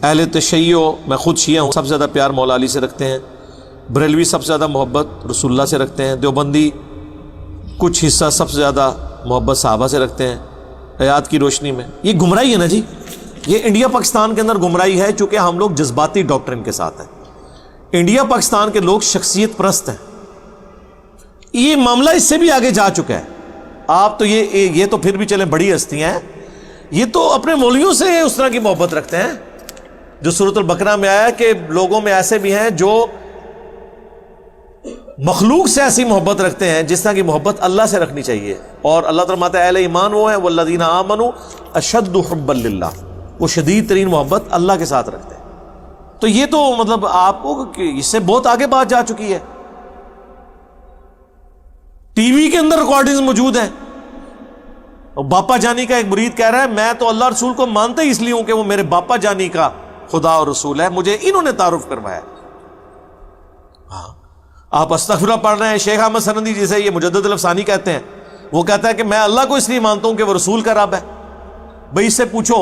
اہل تشیع، میں خود شیعہ ہوں، سب سے زیادہ پیار مولا علی سے رکھتے ہیں، بریلوی سب سے زیادہ محبت رسول اللہ سے رکھتے ہیں، دیوبندی کچھ حصہ سب سے زیادہ محبت صحابہ سے رکھتے ہیں آیات کی روشنی میں۔ یہ گمراہی ہے نا جی، یہ انڈیا پاکستان کے اندر گمراہی ہے، چونکہ ہم لوگ جذباتی ڈاکٹرن کے ساتھ ہیں۔ انڈیا پاکستان کے لوگ شخصیت پرست ہیں، یہ معاملہ اس سے بھی آگے جا چکا ہے۔ آپ تو یہ تو پھر بھی چلیں بڑی ہستیاں ہیں، یہ تو اپنے مولویوں سے اس طرح کی محبت رکھتے ہیں جو سورۃ البقرہ میں آیا کہ لوگوں میں ایسے بھی ہیں جو مخلوق سے ایسی محبت رکھتے ہیں جس طرح کی محبت اللہ سے رکھنی چاہیے، اور اللہ تعالیٰ فرماتا ہے اہل ایمان وہ ہیں والذین آمنوا اشد حبا للہ، وہ شدید ترین محبت اللہ کے ساتھ رکھتے ہیں۔ تو یہ تو مطلب آپ کو اس سے بہت آگے بات جا چکی ہے، ٹی وی کے اندر ریکارڈنگز موجود ہیں۔ باپا جانی کا ایک مرید کہہ رہا ہے میں تو اللہ رسول کو مانتا ہی اس لیے ہوں کہ وہ میرے باپا جانی کا خدا اور رسول ہے، مجھے انہوں نے تعارف کروایا۔ ہاں آپ استغفراللہ پڑھ رہے ہیں، شیخ احمد سندی جسے یہ مجدد الافسانی کہتے ہیں، وہ کہتا ہے کہ میں اللہ کو اس لیے مانتا ہوں کہ وہ رسول کا رب ہے۔ بھائی اس سے پوچھو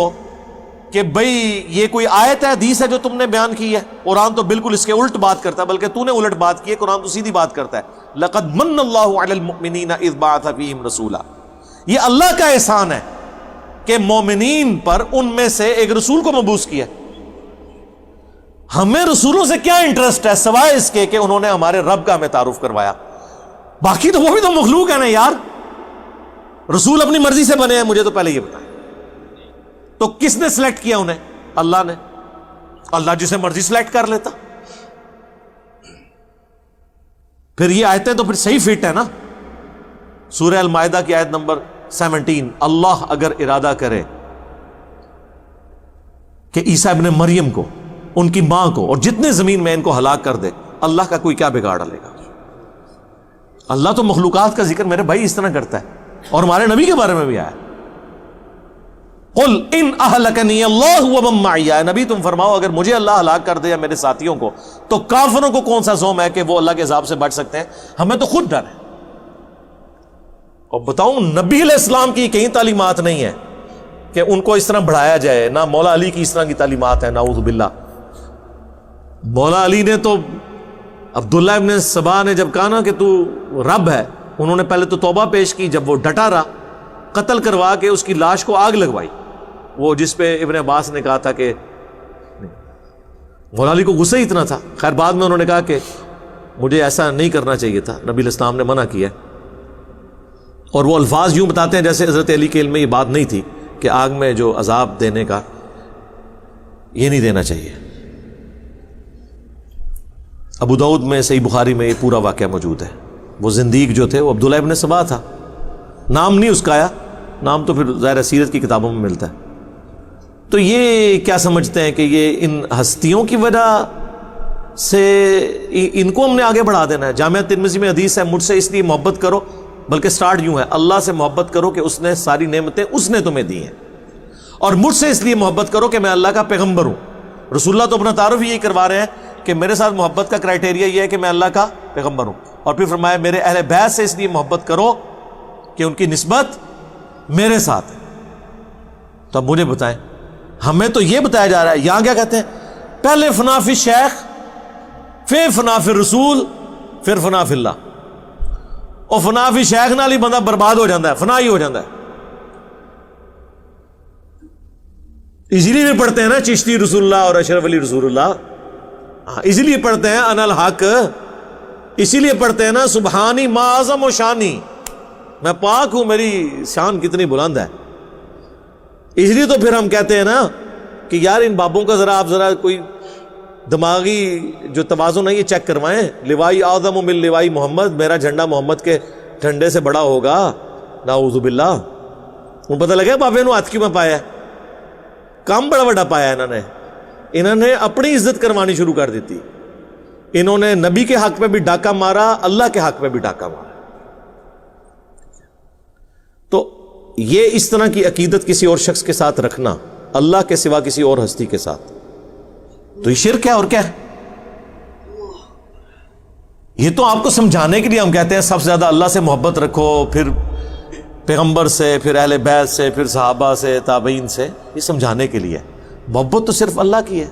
کہ بھئی یہ کوئی آیت ہے حدیث ہے جو تم نے بیان کی ہے؟ قرآن تو بالکل اس کے الٹ بات کرتا ہے، بلکہ تو نے الٹ بات کی ہے، قرآن تو سیدھی بات کرتا ہے لقد من اللہ علی المؤمنین اذ بعث فیہم رسولا۔ یہ اللہ کا احسان ہے کہ مومنین پر ان میں سے ایک رسول کو مبعوث کیا۔ ہمیں رسولوں سے کیا انٹرسٹ ہے سوائے اس کے کہ انہوں نے ہمارے رب کا ہمیں تعارف کروایا؟ باقی تو وہ بھی تو مخلوق ہے نا یار، رسول اپنی مرضی سے بنے ہیں، مجھے تو پہلے یہ بتائیں تو کس نے سلیکٹ کیا انہیں؟ اللہ نے۔ اللہ جسے مرضی سلیکٹ کر لیتا۔ پھر یہ آیتیں تو پھر صحیح فٹ ہے نا، سورہ المائدہ کی آیت نمبر 17، اللہ اگر ارادہ کرے کہ عیسیٰ ابن مریم کو، ان کی ماں کو اور جتنے زمین میں ان کو ہلاک کر دے، اللہ کا کوئی کیا بگاڑ لے گا؟ اللہ تو مخلوقات کا ذکر میرے بھائی اس طرح کرتا ہے، اور ہمارے نبی کے بارے میں بھی آیا قل ان اہلکنی اللہ ومن معی، نبی تم فرماؤ اگر مجھے اللہ ہلاک کر دے یا میرے ساتھیوں کو تو کافروں کو کون سا زوم ہے کہ وہ اللہ کے عذاب سے بچ سکتے ہیں؟ ہمیں تو خود ڈر ہے۔ اور بتاؤں نبی علیہ السلام کی کہیں تعلیمات نہیں ہے کہ ان کو اس طرح بڑھایا جائے، نہ مولا علی کی اس طرح کی تعلیمات ہیں، نعوذ باللہ۔ مولا علی نے تو عبداللہ ابن سبا نے جب کہا نا کہ تو رب ہے، انہوں نے پہلے تو توبہ پیش کی، جب وہ ڈٹا رہا قتل کروا کے اس کی لاش کو آگ لگوائی، وہ جس پہ ابن عباس نے کہا تھا کہ مولا علی کو غصہ ہی اتنا تھا۔ خیر بعد میں انہوں نے کہا کہ مجھے ایسا نہیں کرنا چاہیے تھا، نبی علیہ السلام نے منع کیا، اور وہ الفاظ یوں بتاتے ہیں جیسے حضرت علی کے علم میں یہ بات نہیں تھی کہ آگ میں جو عذاب دینے کا یہ نہیں دینا چاہیے۔ ابو داؤد میں صحیح بخاری میں یہ پورا واقعہ موجود ہے۔ وہ زندیق جو تھے وہ عبداللہ ابن سبا تھا، نام نہیں اس کا آیا، نام تو پھر ظاہر سیرت کی کتابوں میں ملتا ہے۔ تو یہ کیا سمجھتے ہیں کہ یہ ان ہستیوں کی وجہ سے ان کو ہم نے آگے بڑھا دینا ہے؟ جامعہ ترمذی میں حدیث ہے مجھ سے اس لیے محبت کرو، بلکہ سٹارٹ یوں ہے اللہ سے محبت کرو کہ اس نے ساری نعمتیں اس نے تمہیں دی ہیں، اور مجھ سے اس لیے محبت کرو کہ میں اللہ کا پیغمبر ہوں۔ رسول اللہ تو اپنا تعارف یہی کروا رہے ہیں کہ میرے ساتھ محبت کا کرائٹیریا یہ ہے کہ میں اللہ کا پیغمبر ہوں، اور پھر فرمایا میرے اہل بیت سے اس لیے محبت کرو کہ ان کی نسبت میرے ساتھ ہے۔ تو اب مجھے بتائیں، ہمیں تو یہ بتایا جا رہا ہے، یہاں کیا کہتے ہیں؟ پہلے فنا فی الشیخ، پھر فنا فی الرسول، پھر فنا فی اللہ۔ اور فنا فی شیخ نال ہی بندہ برباد ہو جاتا ہے، فنا ہی ہو جاتا ہے۔ اسی لیے بھی پڑھتے ہیں نا چشتی رسول اللہ اور اشرف علی رسول اللہ، اسی لیے پڑھتے ہیں انا الحق، اسی لیے پڑھتے ہیں نا سبحانی ما اعظم و شانی، میں پاک ہوں میری شان کتنی بلند ہے۔ اس لیے تو پھر ہم کہتے ہیں نا کہ یار ان بابوں کا ذرا آپ ذرا کوئی دماغی جو توازن ہے یہ چیک کروائیں۔ لوائی اعظم من لوائی محمد، میرا جھنڈا محمد کے جھنڈے سے بڑا ہوگا، نعوذ باللہ۔ ان پتہ لگا بابے نو ہاتھ کیوں میں پایا ہے؟ کام بڑا بڑا پایا انہوں نے اپنی عزت کروانی شروع کر دیتی۔ انہوں نے نبی کے حق پہ بھی ڈاکہ مارا، اللہ کے حق پہ بھی ڈاکہ مارا۔ تو یہ اس طرح کی عقیدت کسی اور شخص کے ساتھ رکھنا، اللہ کے سوا کسی اور ہستی کے ساتھ، تو یہ شرک ہے۔ اور کیا ہے؟ یہ تو آپ کو سمجھانے کے لیے ہم کہتے ہیں سب سے زیادہ اللہ سے محبت رکھو، پھر پیغمبر سے، پھر اہل بیت سے، پھر صحابہ سے، تابعین سے، یہ سمجھانے کے لیے۔ محبت تو صرف اللہ کی ہے.